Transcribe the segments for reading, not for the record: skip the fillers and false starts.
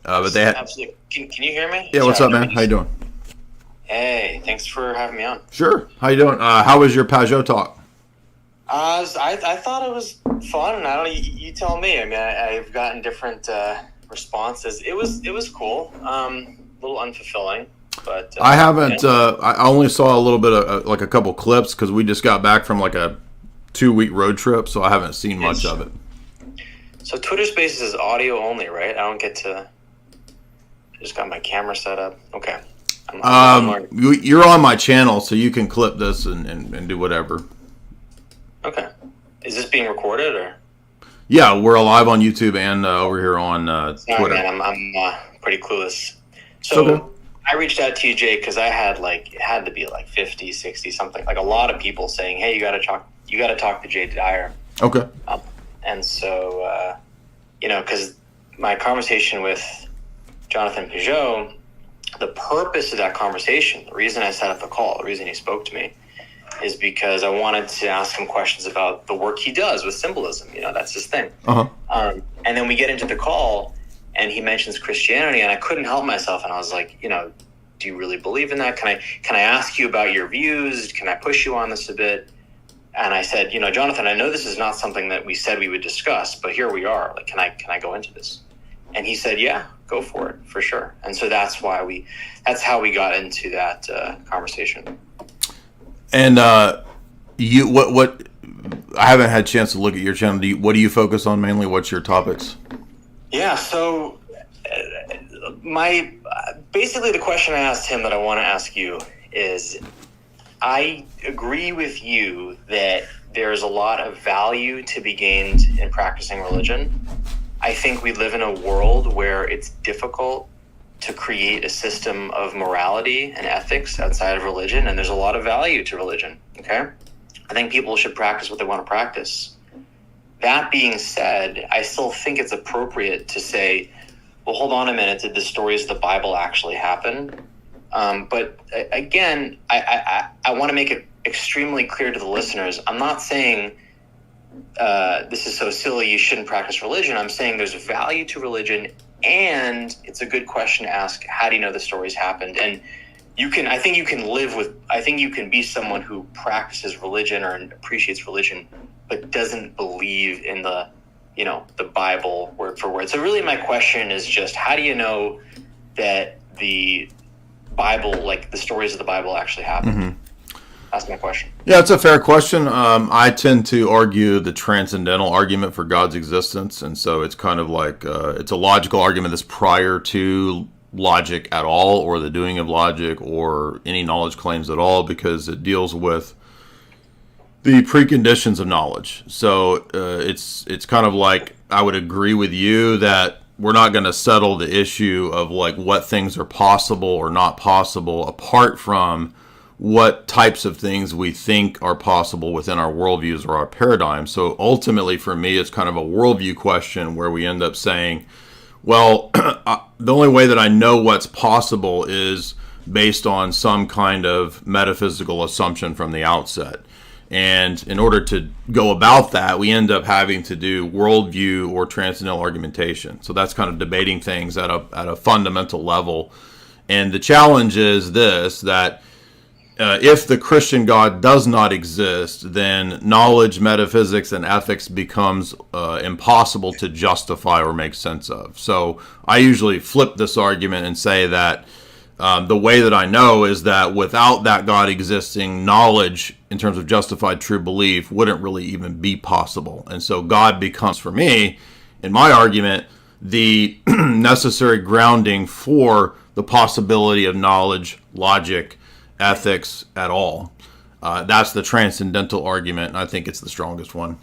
But they had, Absolutely. Can you hear me? yeah. What's up, man? How you doing? Hey, thanks for having me on. Sure. How you doing? How was your Pageau talk? I thought it was fun. I don't know. You tell me. I mean, I've gotten different responses. It was cool. A little unfulfilling, but I haven't. yeah. I only saw a little bit of like a couple clips because we just got back from like a 2-week road trip, so I haven't seen much of it. So Twitter Spaces is audio only, right? I don't get to. I just got my camera set up. Okay. You're on my channel, so you can clip this and do whatever. Okay. Is this being recorded or? Yeah, we're live on YouTube and over here on Twitter. Man, I'm pretty clueless. So okay. I reached out to you, Jay, because I had it had to be like 50, 60 something, like a lot of people saying, "Hey, you got to talk to Jay Dyer." Okay. And so, because my conversation with Jonathan Pageau, the purpose of that conversation, the reason I set up the call, the reason he spoke to me, is because I wanted to ask him questions about the work he does with symbolism. That's his thing. Uh-huh. And then we get into the call, and he mentions Christianity, and I couldn't help myself, and I was like, do you really believe in that? Can I ask you about your views? Can I push you on this a bit? And I said, Jonathan, I know this is not something that we said we would discuss, but here we are. Like, can I go into this? And he said, yeah, go for it, for sure. And so that's how we got into that conversation. And what I haven't had a chance to look at your channel. What do you focus on mainly? What's your topics? Yeah, so basically the question I asked him that I want to ask you is, I agree with you that there's a lot of value to be gained in practicing religion. I think we live in a world where it's difficult to create a system of morality and ethics outside of religion, and there's a lot of value to religion, okay? I think people should practice what they want to practice. That being said, I still think it's appropriate to say, well, hold on a minute, did the stories of the Bible actually happen? But again, I want to make it extremely clear to the listeners. I'm not saying this is so silly you shouldn't practice religion. I'm saying there's value to religion, and it's a good question to ask, how do you know the stories happened? And I think you can be someone who practices religion or appreciates religion, but doesn't believe in the Bible word for word. So really my question is just, how do you know that the Bible, like the stories of the Bible, actually happened? Mm-hmm. That's my question. Yeah, it's a fair question. I tend to argue the transcendental argument for God's existence, and so it's kind of like it's a logical argument that's prior to logic at all, or the doing of logic, or any knowledge claims at all, because it deals with the preconditions of knowledge. So it's kind of like, I would agree with you that we're not going to settle the issue of like what things are possible or not possible apart from what types of things we think are possible within our worldviews or our paradigms. So ultimately for me, it's kind of a worldview question where we end up saying, well, the only way that I know what's possible is based on some kind of metaphysical assumption from the outset. And in order to go about that, we end up having to do worldview or transcendental argumentation. So that's kind of debating things at a fundamental level. And the challenge is this, that if the Christian God does not exist, then knowledge, metaphysics, and ethics becomes impossible to justify or make sense of. So I usually flip this argument and say that the way that I know is that without that God existing, knowledge in terms of justified true belief wouldn't really even be possible. And so God becomes, for me, in my argument, the necessary grounding for the possibility of knowledge, logic, ethics at all. That's the transcendental argument, and I think it's the strongest one.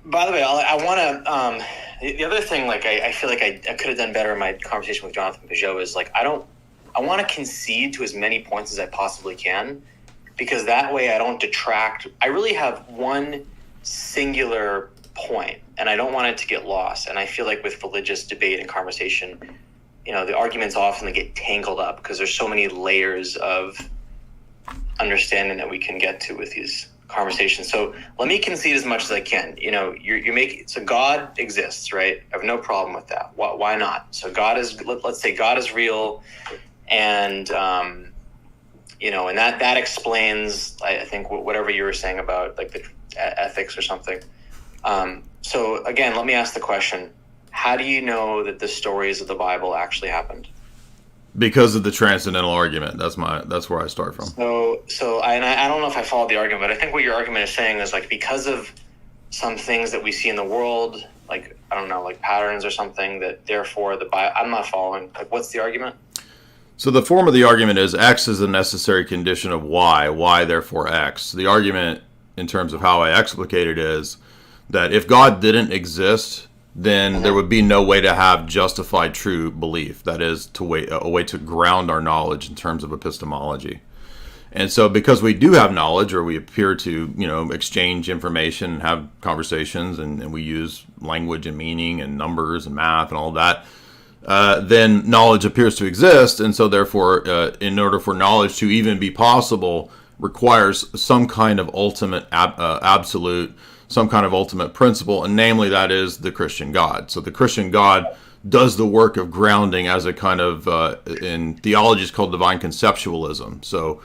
By the way, I want to. The other thing, like I feel like I could have done better in my conversation with Jonathan Pageau is like I want to concede to as many points as I possibly can, because that way I don't detract. I really have one singular point, and I don't want it to get lost. And I feel like with religious debate and conversation, the arguments often get tangled up because there's so many layers of understanding that we can get to with these conversation. So let me concede as much as I can. You're making, so God exists, right? I have no problem with that. Why not? So God is, let's say God is real, and and that explains, I think, whatever you were saying about like the ethics or something. So again, let me ask the question: how do you know that the stories of the Bible actually happened? Because of the transcendental argument. That's where I start from. So I don't know if I followed the argument, but I think what your argument is saying is like, because of some things that we see in the world, like, I don't know, like patterns or something, that therefore the Bible. I'm not following. Like, what's the argument? So the form of the argument is X is a necessary condition of Y therefore X. The argument, in terms of how I explicate it, is that if God didn't exist, then there would be no way to have justified true belief. That is, a way to ground our knowledge in terms of epistemology. And so because we do have knowledge, or we appear to, exchange information and have conversations, and we use language and meaning and numbers and math and all that, then knowledge appears to exist. And so therefore, in order for knowledge to even be possible, requires some kind of ultimate absolute, some kind of ultimate principle, and namely that is the Christian God. So the Christian God does the work of grounding as a kind of, in theology is called divine conceptualism. So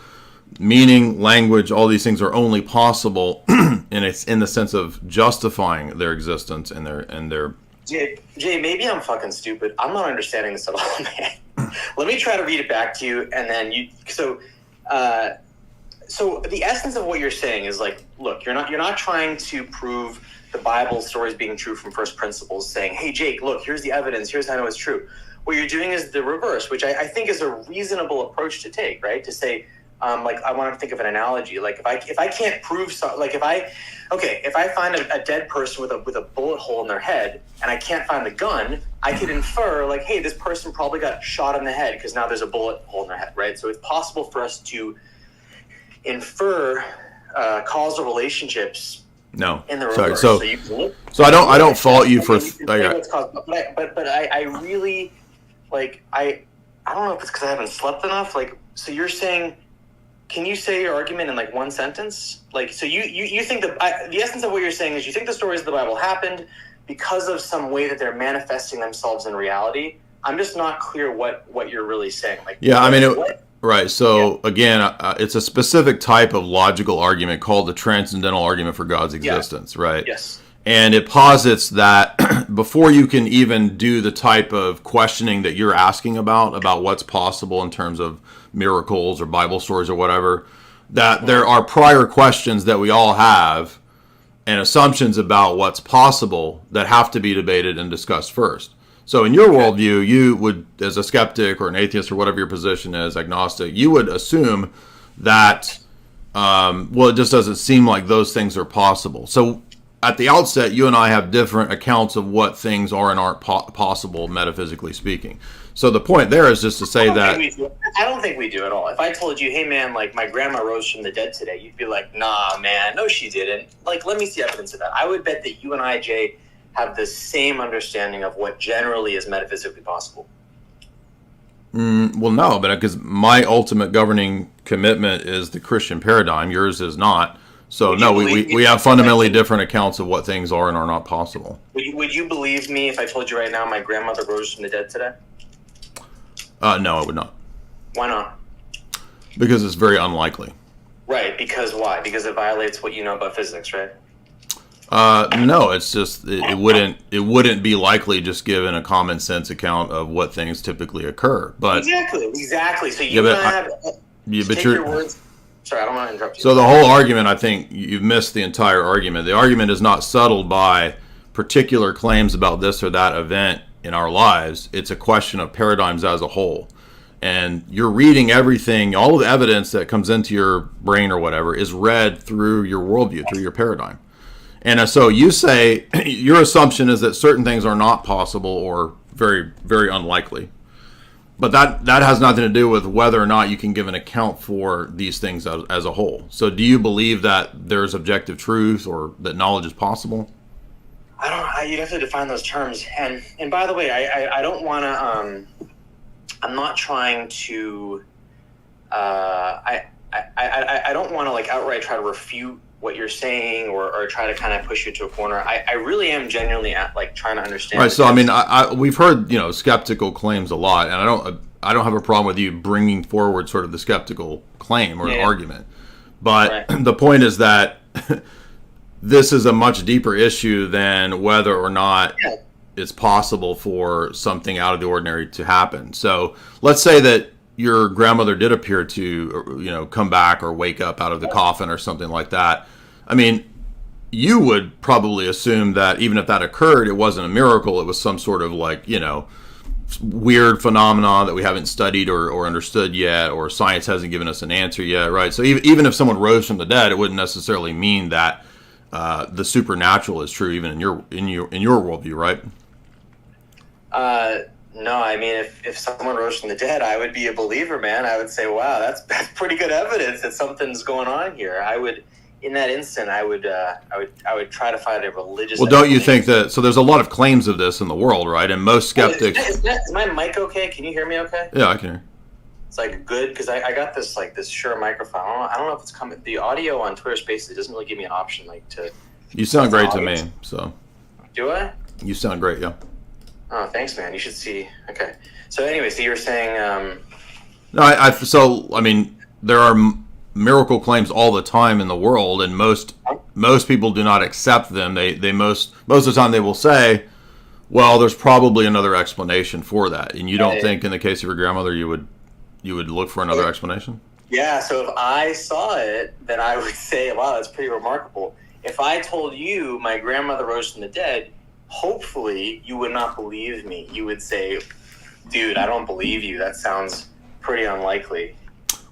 meaning, language, all these things are only possible in the sense of justifying their existence and their Jay, maybe I'm fucking stupid. I'm not understanding this at all, man. Let me try to read it back to you, and then you. So the essence of what you're saying is like, look, you're not trying to prove the Bible stories being true from first principles, saying, hey, Jake, look, here's the evidence, here's how I know it's true. What you're doing is the reverse, which I think is a reasonable approach to take, right? To say, like, I want to think of an analogy. Like, if I can't prove something, like if I find a dead person with a bullet hole in their head and I can't find the gun, I could infer like, hey, this person probably got shot in the head because now there's a bullet hole in their head, right? So it's possible for us to infer causal relationships. No, in the reverse. So I don't fault you for. But I really, like, I don't know if it's because I haven't slept enough. Like, so you're saying. Can you say your argument in like one sentence? Like, so you think the essence of what you're saying is you think the stories of the Bible happened because of some way that they're manifesting themselves in reality. I'm just not clear what you're really saying. Like, yeah, I mean, right. So again, it's a specific type of logical argument called the transcendental argument for God's existence, right? Yes. And it posits that before you can even do the type of questioning that you're asking about what's possible in terms of miracles or Bible stories or whatever, that there are prior questions that we all have and assumptions about what's possible that have to be debated and discussed first. So in your worldview, you would, as a skeptic or an atheist or whatever your position is, agnostic, you would assume that, it just doesn't seem like those things are possible. So at the outset, you and I have different accounts of what things are and aren't possible, metaphysically speaking. So the point there is just to say that... I don't think we do at all. If I told you, hey man, like my grandma rose from the dead today, you'd be like, nah, man, no she didn't. Like, let me see evidence of that. I would bet that you and I, Jay, have the same understanding of what generally is metaphysically possible. Well, no, but because my ultimate governing commitment is the Christian paradigm, yours is not. So no, we have fundamentally different accounts of what things are and are not possible. Would you believe me if I told you right now my grandmother rose from the dead today? No, I would not. Why not? Because it's very unlikely. Right, because why? Because it violates what you know about physics, right? No, it's just it wouldn't be likely just given a common sense account of what things typically occur. But exactly. So you and I have take your words. Sorry, I don't want to interrupt you. So the whole argument, I think you've missed the entire argument. The argument is not settled by particular claims about this or that event in our lives. It's a question of paradigms as a whole. And you're reading everything, all of the evidence that comes into your brain or whatever is read through your worldview, through your paradigm. And so you say your assumption is that certain things are not possible or very, very unlikely. But that has nothing to do with whether or not you can give an account for these things as a whole. So do you believe that there's objective truth or that knowledge is possible? I don't know. You'd have to define those terms. And by the way, I don't want to... I'm not trying to... I don't want to like outright try to refute what you're saying or try to kind of push you to a corner. I really am genuinely trying to understand. Right. So I mean, we've heard skeptical claims a lot, and I don't have a problem with you bringing forward sort of the skeptical claim or the argument, but the point is that this is a much deeper issue than whether or not it's possible for something out of the ordinary to happen. So let's say that your grandmother did appear to, come back or wake up out of the coffin or something like that. I mean, you would probably assume that even if that occurred, it wasn't a miracle. It was some sort of weird phenomenon that we haven't studied or understood yet, or science hasn't given us an answer yet, right? So even if someone rose from the dead, it wouldn't necessarily mean that the supernatural is true, even in your worldview, right? No, I mean, if someone rose from the dead, I would be a believer, man. I would say, wow, that's pretty good evidence that something's going on here. I would, in that instant, I would try to find a religious. Well, don't you think that? So there's a lot of claims of this in the world, right? And most skeptics. Is my mic okay? Can you hear me okay? Yeah, I can hear. It's good because I got this Shure microphone. I don't know if it's coming. The audio on Twitter Spaces doesn't really give me an option to. You sound great to me. So. Do I? You sound great, yeah. Oh, thanks, man. You should see. Okay. So anyway, so you were saying. No, I mean, there are miracle claims all the time in the world, and most people do not accept them. They most of the time they will say, well, there's probably another explanation for that. And you don't think in the case of your grandmother you would look for another explanation? Yeah, so if I saw it, then I would say, wow, that's pretty remarkable. If I told you my grandmother rose from the dead, hopefully you would not believe me. You would say, dude, I don't believe you. That sounds pretty unlikely.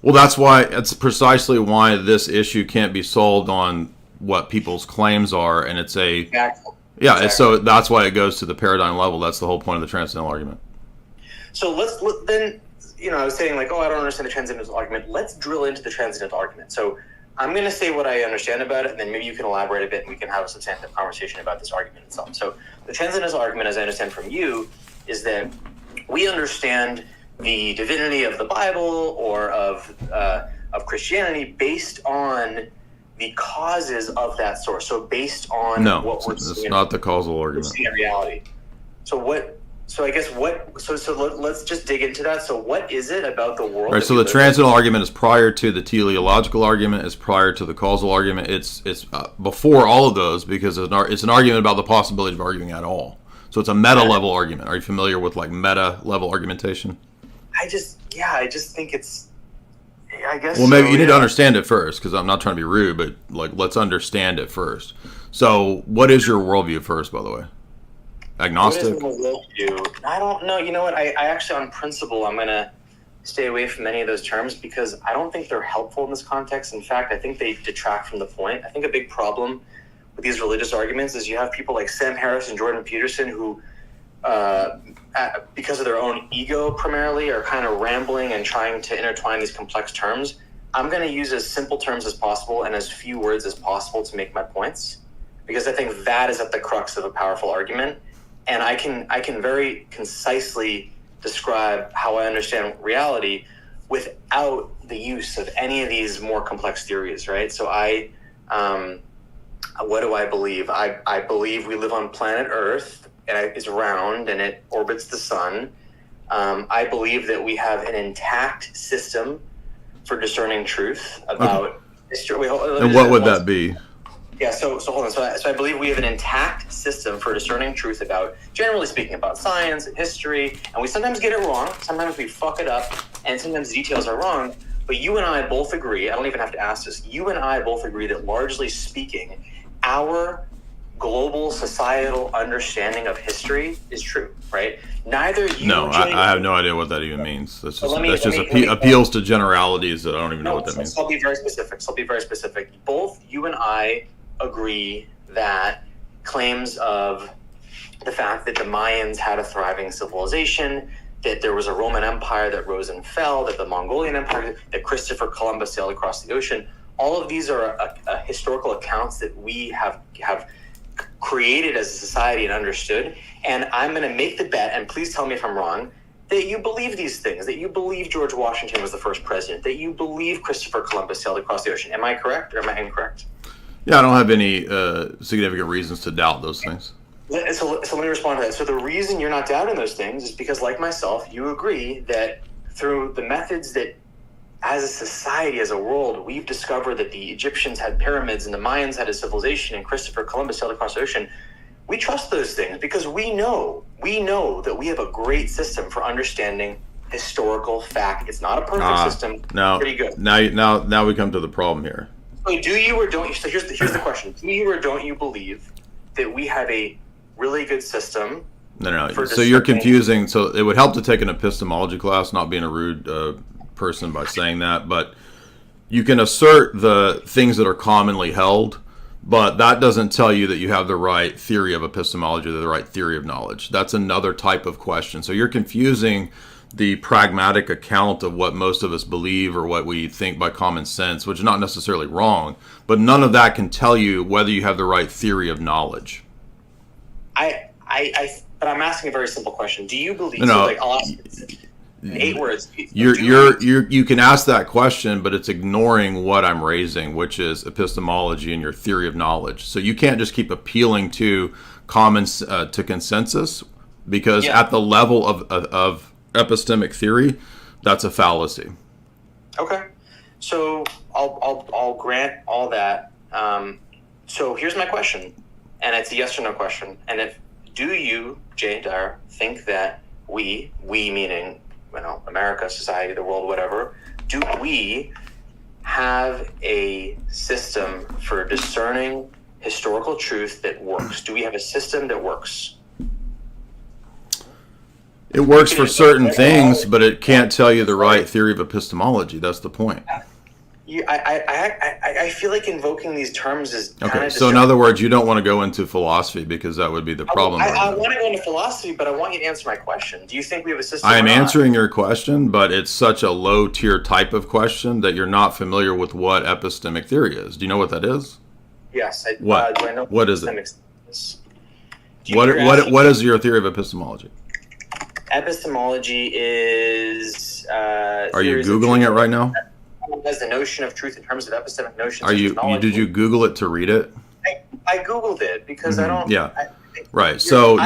Well, that's precisely why this issue can't be solved on what people's claims are, and it's exactly. So that's why it goes to the paradigm level. That's the whole point of the transcendental argument. So let's then, I was saying I don't understand the transcendental argument. Let's drill into the transcendental argument. So I'm going to say what I understand about it, and then maybe you can elaborate a bit, and we can have a substantive conversation about this argument itself. So the transcendental argument, as I understand from you, is that we understand the divinity of the Bible or of Christianity based on the causes of that source. So based on what we're seeing. It's not the causal argument. In reality. So let's just dig into that. So what is it about the world? Right. So the transcendental argument is prior to the teleological argument, is prior to the causal argument. It's before all of those, because it's an argument about the possibility of arguing at all. So it's a meta level argument. Are you familiar with meta level argumentation? I just think it's. I guess. Well, maybe you need to understand it first, because I'm not trying to be rude, but let's understand it first. So, what is your worldview first, by the way? Agnostic? What is my worldview? I don't know. You know what? I actually, on principle, I'm going to stay away from any of those terms because I don't think they're helpful in this context. In fact, I think they detract from the point. I think a big problem with these religious arguments is you have people like Sam Harris and Jordan Peterson who, because of their own ego primarily, are kind of rambling and trying to intertwine these complex terms. I'm going to use as simple terms as possible and as few words as possible to make my points, because I think that is at the crux of a powerful argument. And I can very concisely describe how I understand reality without the use of any of these more complex theories, right? So what do I believe? I believe we live on planet Earth, and it's round and it orbits the sun. I believe that we have an intact system for discerning truth about history. And what would that be? Yeah, so hold on. So I believe we have an intact system for discerning truth about, generally speaking, about science and history. And we sometimes get it wrong. Sometimes we fuck it up. And sometimes details are wrong. But you and I both agree, I don't even have to ask this, you and I both agree that largely speaking, our global societal understanding of history is true, right? Neither you No, I have no idea what that even means. That's just appeals to generalities that I don't even know what that means. So I'll be very specific. Both you and I agree that claims of the fact that the Mayans had a thriving civilization, that there was a Roman Empire that rose and fell, that the Mongolian Empire, that Christopher Columbus sailed across the ocean, all of these are historical accounts that we have created as a society and understood. And I'm going to make the bet, and please tell me if I'm wrong, that you believe these things, that you believe George Washington was the first president, that you believe Christopher Columbus sailed across the ocean. Am I correct or am I incorrect? Yeah, I don't have any significant reasons to doubt those things. So let me respond to that. So the reason you're not doubting those things is because, like myself, you agree that through the methods that, as a society, as a world, we've discovered that the Egyptians had pyramids and the Mayans had a civilization and Christopher Columbus sailed across the ocean. We trust those things because we know that we have a great system for understanding historical fact. It's not a perfect system. No, pretty good. Now we come to the problem here. So do you or don't you? So here's the question: do you or don't you believe that we have a really good system? No. So you're confusing. So it would help to take an epistemology class, not being a rude person by saying that, but you can assert the things that are commonly held, but that doesn't tell you that you have the right theory of epistemology or the right theory of knowledge. That's another type of question. So you're confusing the pragmatic account of what most of us believe or what we think by common sense, which is not necessarily wrong, but none of that can tell you whether you have the right theory of knowledge. But I'm asking a very simple question. Do you believe? No. So like, I'll ask in 8 words. You can ask that question, but it's ignoring what I'm raising, which is epistemology and your theory of knowledge. So you can't just keep appealing to to consensus, because at the level of epistemic theory, that's a fallacy. Okay, so I'll grant all that. So here's my question, and it's a yes or no question. And do you, Jay Dyer, think that we meaning, America, society, the world, whatever, do we have a system for discerning historical truth that works? Do we have a system that works? It works for certain things, but it can't tell you the right theory of epistemology. That's the point. I feel like invoking these terms is okay. So in other words, you don't want to go into philosophy because that would be the problem. I want to go into philosophy, but I want you to answer my question. Do you think we have a system? I am answering your question, but it's such a low tier type of question that you're not familiar with what epistemic theory is. Do you know what that is? Yes. What? Do I know what is it? What is your theory of epistemology? Epistemology is. Are you Googling it right now? Has the notion of truth in terms of epistemic notions. Did you Google it to read it? I Googled it because I don't. Yeah. Right. So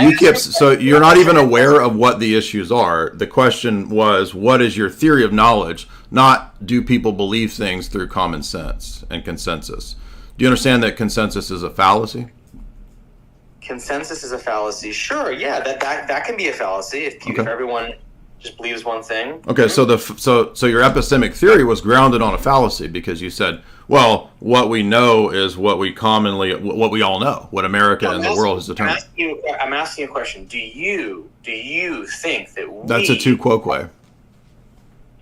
you're not even aware of what the issues are. The question was, what is your theory of knowledge? Not do people believe things through common sense and consensus. Do you understand that consensus is a fallacy? Consensus is a fallacy. Sure. Yeah. That can be a fallacy if everyone just believes one thing. Okay, so your epistemic theory was grounded on a fallacy because you said, well, what we know is what we all know, what America and the world has determined. I'm asking you a question. Do you think that That's a tu quoque.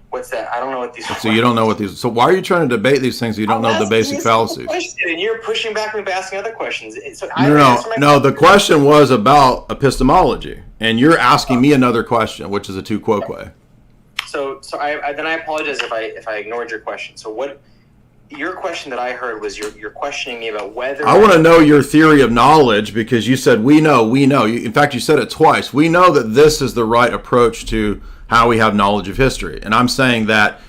What's that? I don't know what these. So you don't know what these. So why are you trying to debate these things? You don't know the basic fallacies. And you're pushing back me by asking other questions. So No. The question was about epistemology, and you're asking me another question, which is a tu quoque. So I apologize if I ignored your question. So what? Your question that I heard was you're questioning me about whether. I want to know your theory of knowledge because you said we know. In fact, you said it twice. We know that this is the right approach to how we have knowledge of history. And I'm saying that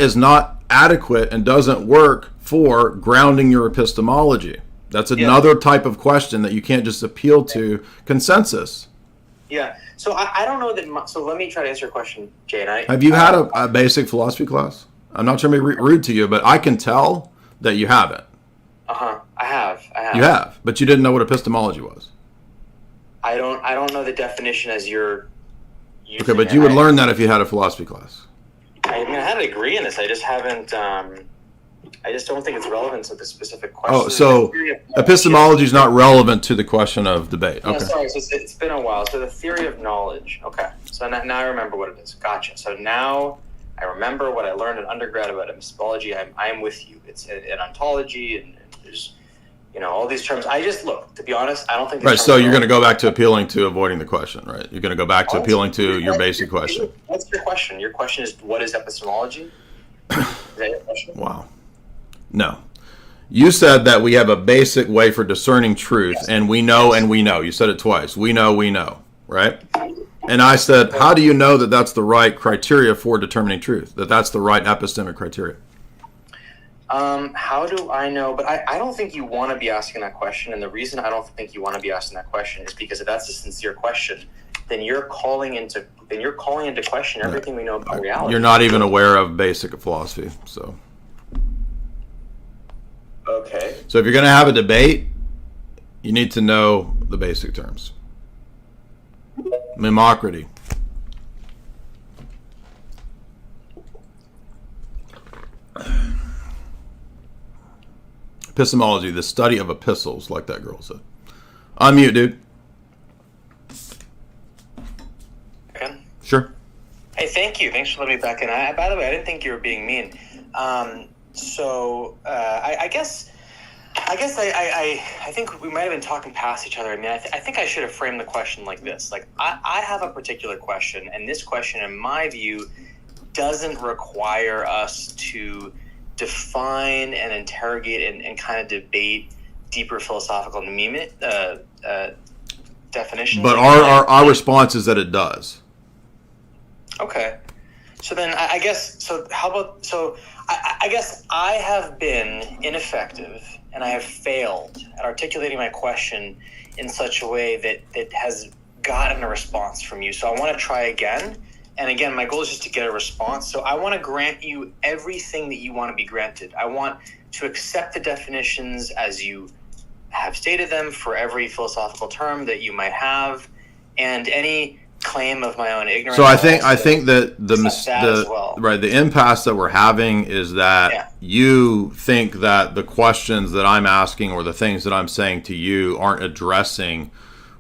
is not adequate and doesn't work for grounding your epistemology. That's another type of question that you can't just appeal to consensus. Yeah. So I don't know that. So let me try to answer your question, Jay. Have you had a basic philosophy class? I'm not trying to be rude to you, but I can tell that you haven't. I have. You have, but you didn't know what epistemology was. I don't know the definition as you're. Okay, but you would learn that if you had a philosophy class. I had a degree in this. I just haven't. I just don't think it's relevant to the specific question. Oh, so epistemology is not relevant to the question of debate. Okay. No, sorry. So it's been a while. So the theory of knowledge. Okay. So now I remember what it is. Gotcha. So now I remember what I learned in undergrad about epistemology. I'm with you. It's an ontology, and there's all these terms. I just look. To be honest, I don't think. Right. So you're going to go back to appealing to avoiding the question, right? You're going to go back to appealing to your basic question. What's your question? Your question is, what is epistemology? Is that your question? Wow. No. You said that we have a basic way for discerning truth, and we know and we know. You said it twice. We know, right? And I said, how do you know that that's the right criteria for determining truth? That that's the right epistemic criteria? How do I know? But I don't think you want to be asking that question. And the reason I don't think you want to be asking that question is because if that's a sincere question, then you're calling into question everything we know about reality. You're not even aware of basic philosophy. So okay. So if you're going to have a debate, you need to know the basic terms. Mimocracy. Epistemology, the study of epistles, like that girl said. Unmute, dude. Okay. Sure. Hey, thank you. Thanks for letting me back in. By the way, I didn't think you were being mean. I guess I think we might have been talking past each other. I mean, I think I should have framed the question like this. Like, I have a particular question, and this question, in my view, doesn't require us to define and interrogate and kind of debate deeper philosophical definitions. But our response is that it does. Okay. So then I guess, so how about, so I guess I have been ineffective and I have failed at articulating my question in such a way that has gotten a response from you. So I want to try again. And again, my goal is just to get a response. So I want to grant you everything that you want to be granted. I want to accept the definitions as you have stated them for every philosophical term that you might have, and any claim of my own ignorance. So I think that well. Right, the impasse that we're having is that you think that the questions that I'm asking or the things that I'm saying to you aren't addressing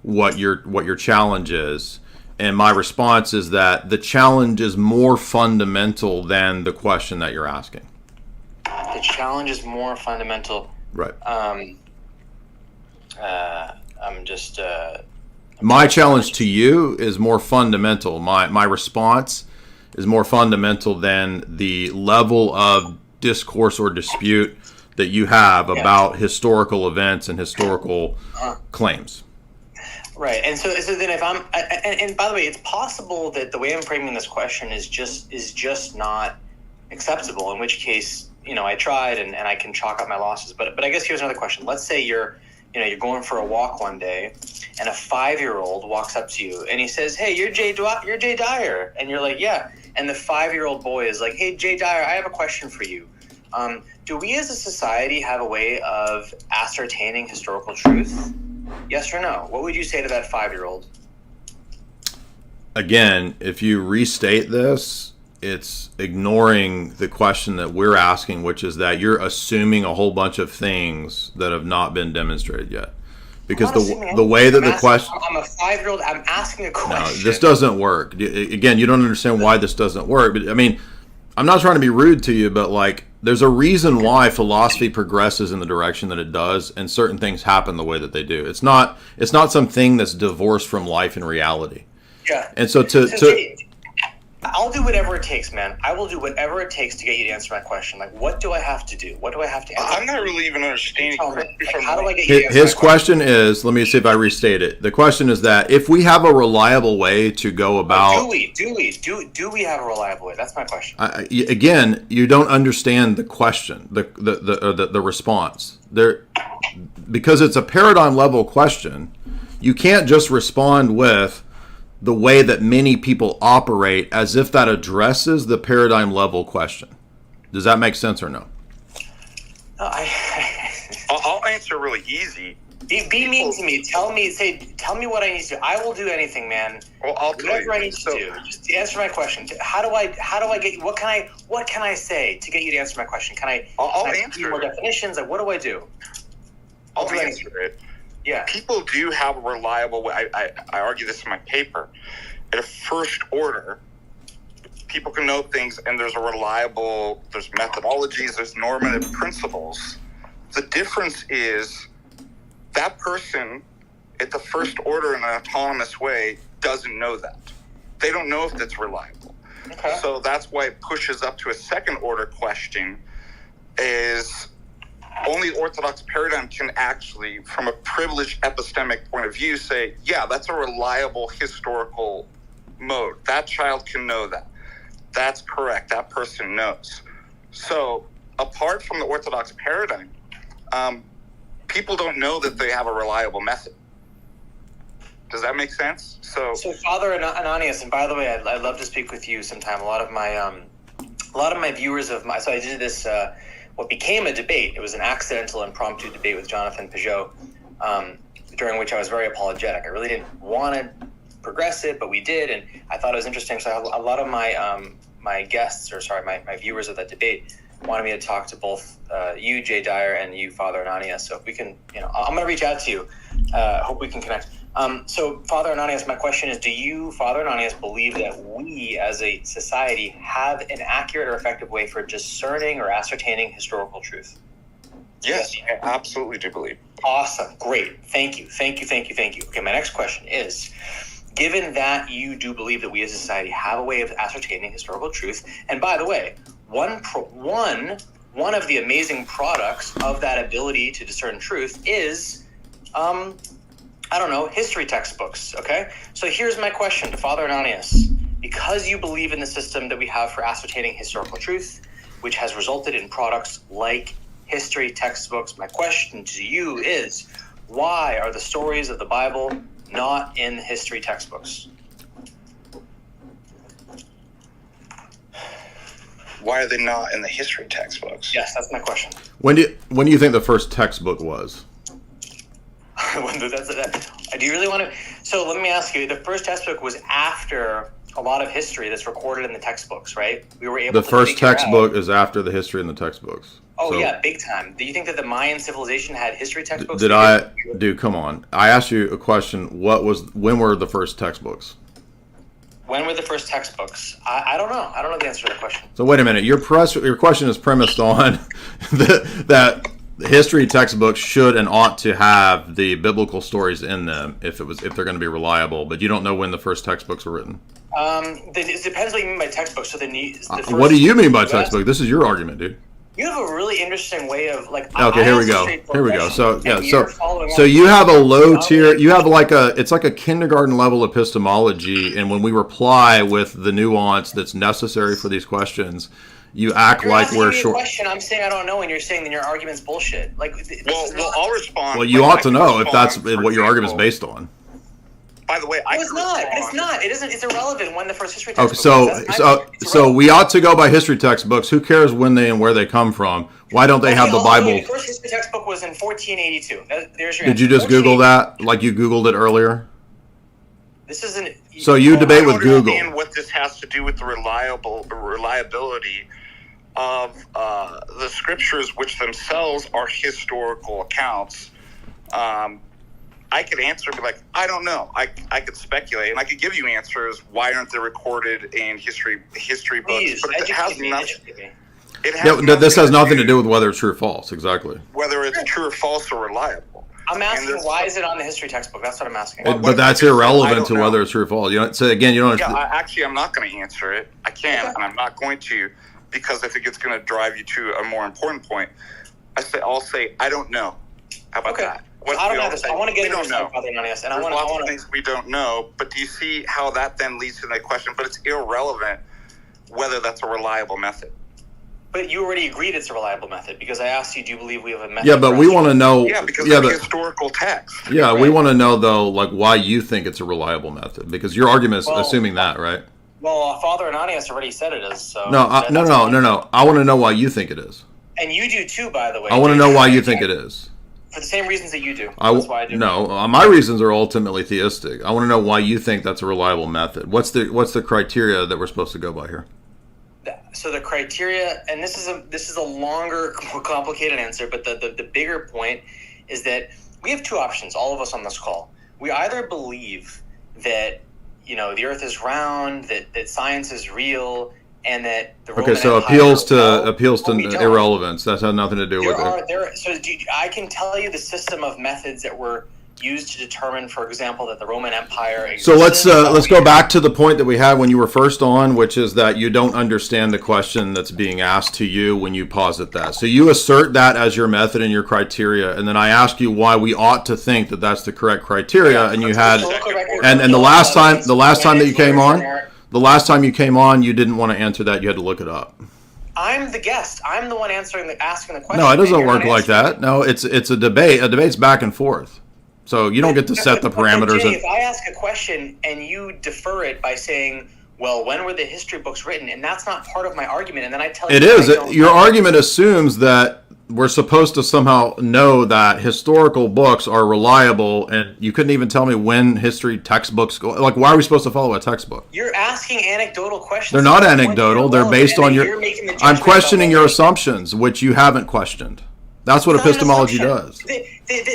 what your challenge is. And my response is that the challenge is more fundamental than the question that you're asking. The challenge is more fundamental. Right. I'm just... my challenge to you is more fundamental. My response is more fundamental than the level of discourse or dispute that you have about historical events and historical claims. Right, and so then if I'm, and by the way, it's possible that the way I'm framing this question is just not acceptable. In which case, I tried and I can chalk up my losses. But I guess here's another question. Let's say you're going for a walk one day, and a 5-year-old walks up to you and he says, "Hey, you're Jay Dyer," and you're like, "Yeah." And the 5-year-old boy is like, "Hey, Jay Dyer, I have a question for you. Do we as a society have a way of ascertaining historical truth? Yes or no?" What would you say to that 5-year-old? Again, if you restate this, it's ignoring the question that we're asking, which is that you're assuming a whole bunch of things that have not been demonstrated yet. Because the way that the question... I'm a 5-year-old, I'm asking a question. No, this doesn't work. Again, you don't understand why this doesn't work. But I mean, I'm not trying to be rude to you, but like, there's a reason why philosophy progresses in the direction that it does, and certain things happen the way that they do. It's not something that's divorced from life and reality. Yeah. And so I'll do whatever it takes, man. I will do whatever it takes to get you to answer my question. Like, what do I have to do? What do I have to answer? I'm not really even understanding. How do I get you to answer his question is, let me see if I restate it. The question is that if we have a reliable way to go about... Do we have a reliable way? That's my question. Again, you don't understand the question, the response. Because it's a paradigm level question, you can't just respond with the way that many people operate as if that addresses the paradigm level question. Does that make sense or no? I'll answer really easy. Be mean to me. Tell me what I need to do. I will do anything, man. Well, I'll tell whatever you. I need to do. Just answer my question. How do I get? What can I say to get you to answer my question? I'll can I answer give you more definitions? Like, what do I do? I'll answer it. Yeah. People do have a reliable way. I argue this in my paper. At a first order, people can know things, and there's methodologies, there's normative principles. The difference is that person at the first order in an autonomous way doesn't know that. They don't know if that's reliable. Okay. So that's why it pushes up to a second order question is... Only orthodox paradigm can actually, from a privileged epistemic point of view, say, yeah, that's a reliable historical mode. That child can know that. That's correct. That person knows. So apart from the Orthodox paradigm, people don't know that they have a reliable method. Does that make sense? So Father Ananias, and by the way, I'd love to speak with you sometime. A lot of my viewers so I did this, what became a debate. It was an accidental, impromptu debate with Jonathan Pageau, during which I was very apologetic. I really didn't want to progress it, but we did, and I thought it was interesting. So a lot of my guests, my viewers of that debate wanted me to talk to both you, Jay Dyer, and you, Father Ananias. So if we can, I'm going to reach out to you. Hope we can connect. So, Father Ananias, my question is, do you, Father Ananias, believe that we as a society have an accurate or effective way for discerning or ascertaining historical truth? Yes, I absolutely do believe. Awesome. Great. Thank you. Okay, my next question is, given that you do believe that we as a society have a way of ascertaining historical truth, and by the way, one of the amazing products of that ability to discern truth is history textbooks, okay? So here's my question to Father Ananias. Because you believe in the system that we have for ascertaining historical truth, which has resulted in products like history textbooks, my question to you is, why are the stories of the Bible not in history textbooks? Why are they not in the history textbooks? Yes, that's my question. When do you think the first textbook was? Do you really want to? So let me ask you. The first textbook was after a lot of history that's recorded in the textbooks, right? We were able. The to first textbook out. Is after the history in the textbooks. Oh yeah, big time. Do you think that the Mayan civilization had history textbooks? Come on. I asked you a question. When were the first textbooks? When were the first textbooks? I don't know. I don't know the answer to that question. So wait a minute. Your question is premised on that history textbooks should and ought to have the biblical stories in them if they're going to be reliable. But you don't know when the first textbooks were written. It depends what you mean by textbook. So what do you mean by textbook? This is your argument, dude. You have a really interesting way of Okay, here we go. So you have a low tier. You have it's like a kindergarten level epistemology, and when we reply with the nuance that's necessary for these questions, you act like we're short. Question. I'm saying I don't know, and you're saying then your argument's bullshit. I'll respond. Well, you ought to know if that's what your argument's based on. By the way, it's not. It's not. It isn't. It's irrelevant when the first history textbook. So we ought to go by history textbooks. Who cares when they and where they come from? Why don't they have the Bible? The first history textbook was in 1482. There's your. Did you just Google that? Like you Googled it earlier? This isn't. So you debate with Google. I don't understand what this has to do with the reliability of the scriptures, which themselves are historical accounts. I could answer and be like, I don't know. I could speculate, and I could give you answers. Why aren't they recorded in history books? But it has nothing. This has nothing to do with whether it's true or false. Exactly. Whether it's true or false or reliable. I'm asking why is it on the history textbook? That's what I'm asking. But that's irrelevant to whether it's true or false. So again, you don't. Yeah, I'm not going to answer it. I can't, and I'm not going to, because I think it's going to drive you to a more important point. I'll say I don't know. How about that? I don't know this. I want to get into something, Father Ananias, and There's lots of things we don't know. But do you see how that then leads to that question? But it's irrelevant whether that's a reliable method. But you already agreed it's a reliable method because I asked you, do you believe we have a method? Yeah, but we want to know. Yeah, because of historical text. Yeah, right. We want to know though, like why you think it's a reliable method, because your argument is assuming that, right? Well, Father Ananias already said it is. So no. I want to know why you think it is. And you do too, by the way. I want to know why you think it is. For the same reasons that you do. That's why I do. No, my reasons are ultimately theistic. I want to know why you think that's a reliable method. What's the criteria that we're supposed to go by here? So the criteria, and this is a longer, more complicated answer, but the bigger point is that we have two options, all of us on this call. We either believe that, the earth is round, that science is real, and that the Roman Empire appeals to irrelevance. That's had nothing to do with it. I can tell you the system of methods that were used to determine, for example, that the Roman Empire existed. So let's go back to the point that we had when you were first on, which is that you don't understand the question that's being asked to you when you posit that. So you assert that as your method and your criteria, and then I ask you why we ought to think that that's the correct criteria, and you had, and the last time that you came on. The last time you came on, you didn't want to answer that. You had to look it up. I'm the guest. I'm the one asking the question. No, it doesn't work like that. No, it's a debate. A debate's back and forth. So you don't get to set the parameters. Jay, if I ask a question and you defer it by saying, well, when were the history books written? And that's not part of my argument. And then I tell you... It is. Your argument assumes that we're supposed to somehow know that historical books are reliable, and you couldn't even tell me when history textbooks go. Like, why are we supposed to follow a textbook? You're asking anecdotal questions. They're not anecdotal. They're based on your... I'm questioning your assumptions, which you haven't questioned. That's what epistemology does.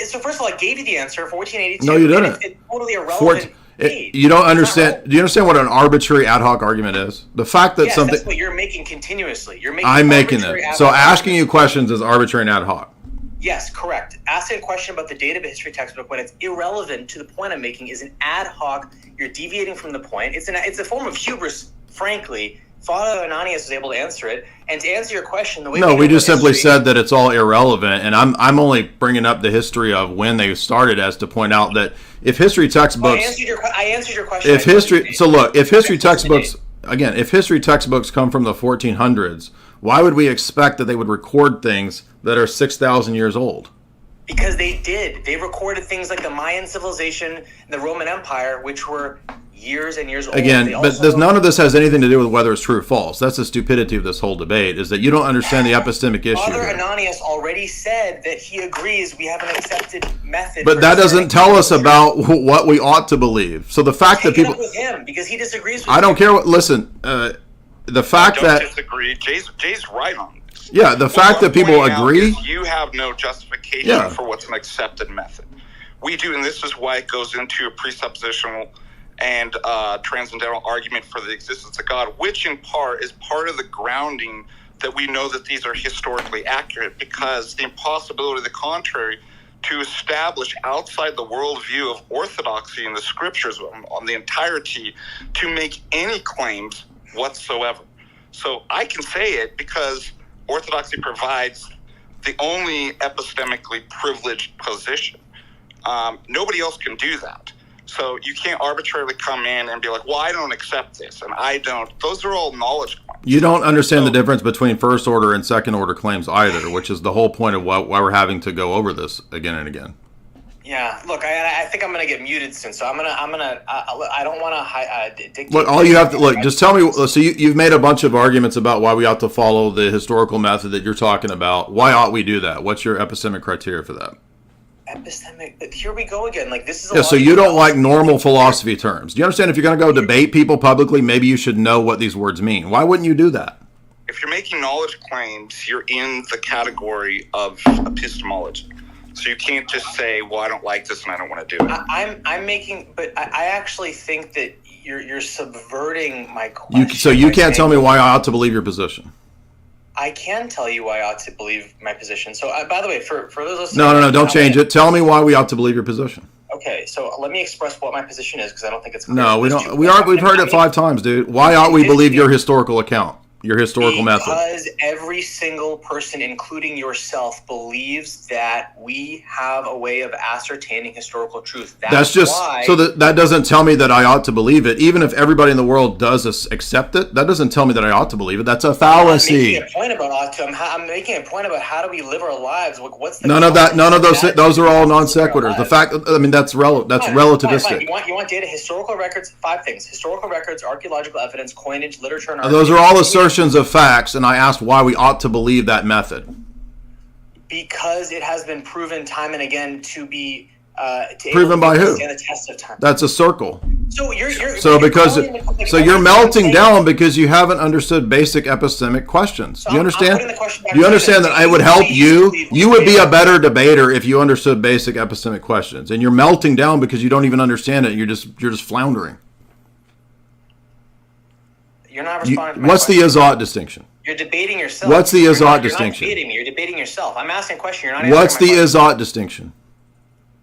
So first of all, I gave you the answer for 1482. No, you didn't. It's totally irrelevant. You don't understand. Do you understand what an arbitrary ad hoc argument is? The fact that something. That's what you're making continuously. I'm making it. So asking you questions is arbitrary and ad hoc. Yes, correct. Asking a question about the date of a history textbook when it's irrelevant to the point I'm making is an ad hoc. You're deviating from the point. It's a form of hubris, frankly. Father Ananias was able to answer it, and to answer your question, the way we just simply said that it's all irrelevant, and I'm only bringing up the history of when they started as to point out that if history textbooks, I answered your question. If history textbooks come from the 1400s, why would we expect that they would record things that are 6,000 years old? Because they did. They recorded things like the Mayan civilization and the Roman Empire, which were years and years old. Again, but none of this has anything to do with whether it's true or false. That's the stupidity of this whole debate, is that you don't understand the epistemic issue. Father Ananias already said that he agrees we have an accepted method. But that doesn't tell us about what we ought to believe. So the fact that people... Take it up with him, because he disagrees with I don't care what... Listen, the fact I don't that... disagree. Jay's right on this. Yeah, the fact that people agree... You have no justification for what's an accepted method. We do, and this is why it goes into a presuppositional and transcendental argument for the existence of God, which in part is part of the grounding that we know that these are historically accurate, because the impossibility of the contrary to establish outside the worldview of orthodoxy in the scriptures on the entirety to make any claims whatsoever. So I can say it because orthodoxy provides the only epistemically privileged position. Nobody else can do that. So you can't arbitrarily come in and be like, well, I don't accept this, and I don't. Those are all knowledge claims. You don't understand the difference between first order and second order claims either, which is the whole point of why we're having to go over this again and again. Yeah, look, I think I'm gonna get muted soon, so I don't want to dictate. Look, all you have to look. Just tell me. So you've made a bunch of arguments about why we ought to follow the historical method that you're talking about. Why ought we do that? What's your epistemic criteria for that? Epistemic. Here we go again. Like, this is. So you don't like normal philosophy terms. Do you understand? If you're going to go debate people publicly, maybe you should know what these words mean. Why wouldn't you do that? If you're making knowledge claims, you're in the category of epistemology. So you can't just say, "Well, I don't like this and I don't want to do it." I'm making, but I actually think that you're subverting my question. So you can't tell me why I ought to believe your position. I can tell you why I ought to believe my position. So, by the way, for those listening... No, don't change it. Tell me why we ought to believe your position. Okay, so let me express what my position is, because I don't think it's clear. No, we don't. We've heard it 5 times, dude. Why ought we believe your historical account? Your historical method. Because every single person, including yourself, believes that we have a way of ascertaining historical truth. That's just why, so that doesn't tell me that I ought to believe it. Even if everybody in the world does accept it, that doesn't tell me that I ought to believe it. That's a fallacy. I'm making a point about ought to. I'm making a point about how do we live our lives. What's the none of those. Those are all non sequiturs. The fact. I mean, that's relativistic. Fine. You want data? Historical records. 5 things: historical records, archaeological evidence, coinage, literature, and those are all assertions of facts, and I asked why we ought to believe that method. Because it has been proven time and again to be proven by who? The test of time. That's a circle. So you're melting down because you haven't understood basic epistemic questions. Do you understand? Do you understand that I would help you? You would be a better debater if you understood basic epistemic questions, and you're melting down because you don't even understand it. You're just floundering. You're not responding to my What's question. the is-ought distinction? You're debating yourself. What's the is-ought distinction? You're not debating me. You're debating yourself. I'm asking a question. You're not answering What's my the is-ought distinction?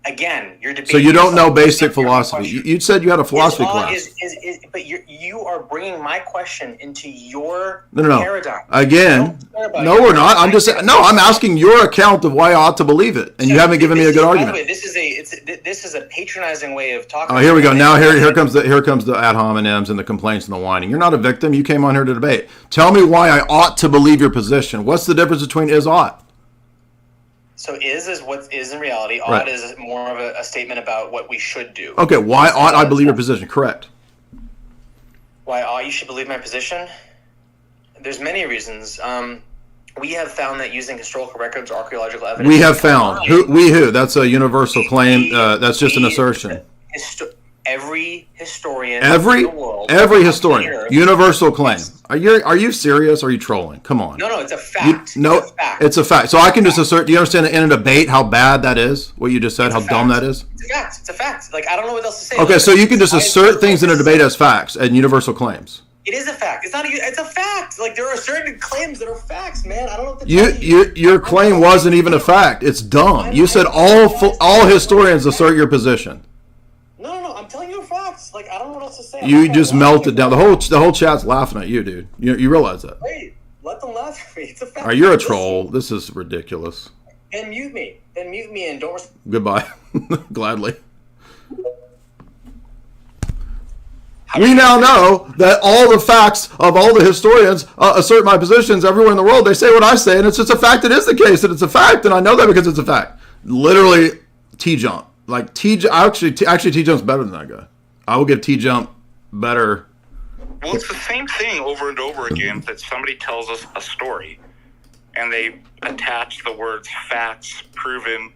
Again, you're debating. So you don't know yourself. basic philosophy. You said you had a philosophy class. But you are bringing my question into your No. paradigm. Again, no, we're not. I'm asking your account of why I ought to believe it, and you haven't given me a good argument. By the way, this is a patronizing way of talking. Oh, here we go. Now here comes the ad hominems and the complaints and the whining. You're not a victim. You came on here to debate. Tell me why I ought to believe your position. What's the difference between is ought? So is what is in reality. Ought Right. is more of a statement about what we should do. Okay, why ought I believe your position? Correct. Why ought you should believe my position? There's many reasons. We have found that using historical records or archaeological evidence... We have found. Who? That's a universal claim. That's just an assertion. Every historian Every in the world... Every historian. Universal claim. Are you serious or are you trolling? Come on. No, it's a fact. It's a fact. So I can just assert... Do you understand in a debate how bad that is? What you just said? How dumb that is? It's a fact. Like, I don't know what else to say. Okay, so you can just assert things in a debate as facts and universal claims. It is a fact. It's a fact. Like, there are certain claims that are facts, man. I don't know what to tell you. Your claim wasn't even a fact. It's dumb. You said all historians assert your position. No. I'm telling you facts. Like, I don't know what else to say. You just melted down. The whole chat's laughing at you, dude. You realize that? Wait, let them laugh at me. It's a fact. All right, you're a troll. This is ridiculous. Then mute me. And don't. Goodbye. Gladly. We now know that all the facts of all the historians assert my positions everywhere in the world. They say what I say, and it's just a fact. It is the case that it's a fact, and I know that because it's a fact. Literally, T-Jump. Like, actually, T-Jump's better than that guy. I will give T-Jump better. Well, it's the same thing over and over again that somebody tells us a story, and they attach the words facts, proven,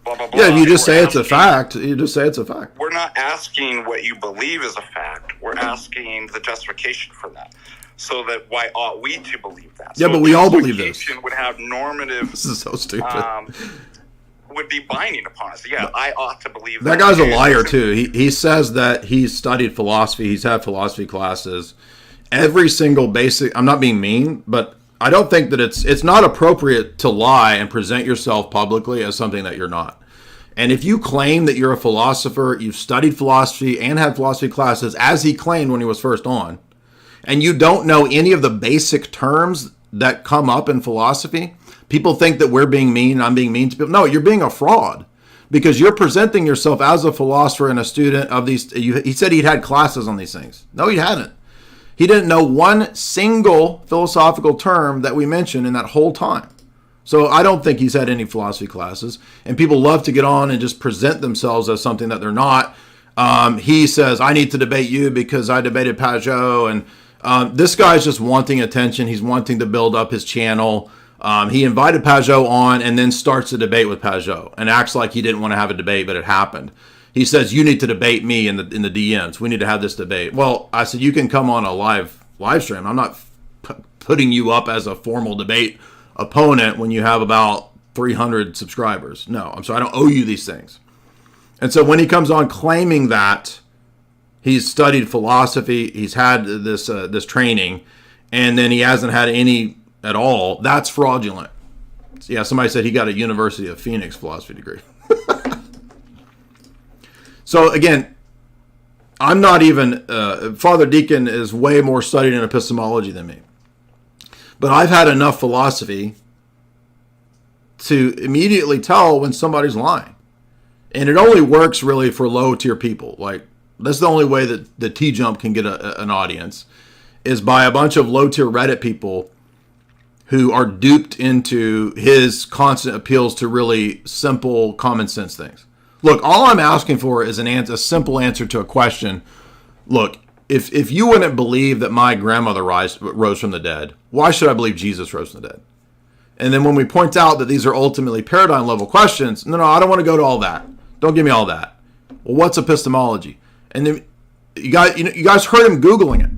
blah, blah, blah. Yeah, you just say it's a fact. You just say it's a fact. We're not asking what you believe is a fact. We're asking the justification for that. So that why ought we to believe that? Yeah, so but we all believe this. Justification would have normative... This is so stupid. Would be binding upon us. Yeah, I ought to believe that. That guy's a liar, too. He says that he's studied philosophy. He's had philosophy classes. Every single basic... I'm not being mean, but... I don't think that it's not appropriate to lie and present yourself publicly as something that you're not. And if you claim that you're a philosopher, you've studied philosophy and had philosophy classes, as he claimed when he was first on, and you don't know any of the basic terms that come up in philosophy, people think that we're being mean and I'm being mean to people. No, you're being a fraud because you're presenting yourself as a philosopher and a student of these. He said he'd had classes on these things. No, he hadn't. He didn't know one single philosophical term that we mentioned in that whole time. So I don't think he's had any philosophy classes. And people love to get on and just present themselves as something that they're not. He says, I need to debate you because I debated Pageau. And this guy's just wanting attention. He's wanting to build up his channel. He invited Pageau on and then starts a debate with Pageau and acts like he didn't want to have a debate, but it happened. He says, you need to debate me in the DMs. We need to have this debate. Well, I said, you can come on a live stream. I'm not putting you up as a formal debate opponent when you have about 300 subscribers. No, I'm sorry. I don't owe you these things. And so when he comes on claiming that he's studied philosophy, he's had this training, and then he hasn't had any at all, that's fraudulent. Yeah, somebody said he got a University of Phoenix philosophy degree. So again, I'm not even, Father Deacon is way more studied in epistemology than me. But I've had enough philosophy to immediately tell when somebody's lying. And it only works really for low tier people. Like, that's the only way that the T-Jump can get an audience, is by a bunch of low tier Reddit people who are duped into his constant appeals to really simple common sense things. Look, all I'm asking for is a simple answer to a question. Look, if you wouldn't believe that my grandmother rose from the dead, why should I believe Jesus rose from the dead? And then when we point out that these are ultimately paradigm level questions, no, I don't want to go to all that. Don't give me all that. Well, what's epistemology? And then you guys heard him Googling it.